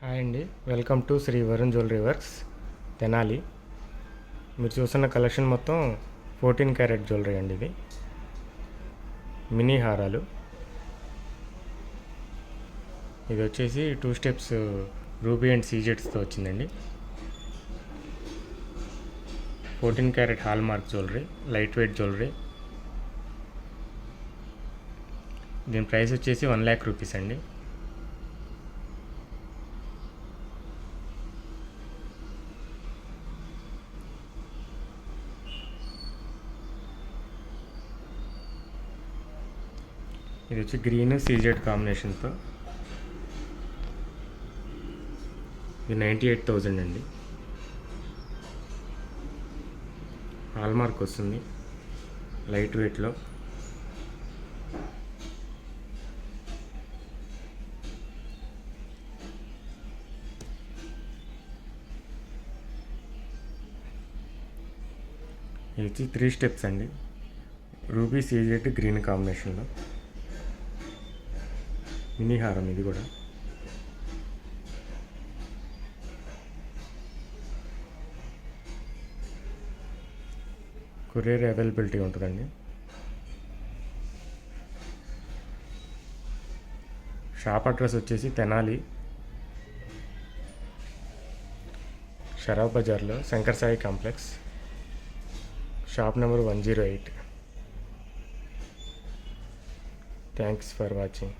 Hi అండి, welcome to Shri Varun jewellery works Tenali. మీరు చూస్తున్న కలెక్షన్ మొత్తం 14 క్యారెట్ జ్యువెలరీ అండి. ఇది మినీ హారాలు. ఇది వచ్చేసి 2 స్టెప్స్ రూబీ అండ్ సీజెట్స్తో వచ్చిందండి. 14 carrot hall mark jewellery, light weight jewellery. దీని ప్రైస్ వచ్చేసి 1 lakh రూపీస్ అండి. ఇది వచ్చి గ్రీన్ సీజెడ్ కాంబినేషన్తో. ఇది 98,000 అండి. హాల్ మార్క్ వస్తుంది, లైట్ వెయిట్లో. ఇది వచ్చి 3 స్టెప్స్ అండి, రూబీ సీజెడ్ గ్రీన్ కాంబినేషన్లో. మినీ హారం ఇది కూడా. కొరియర్ అవైలబిలిటీ ఉంటుందండి. షాప్ అడ్రస్ వచ్చేసి తెనాలి, షరాఫ్ బజార్లో Shankar Sai complex, shop number 108. Thanks for watching.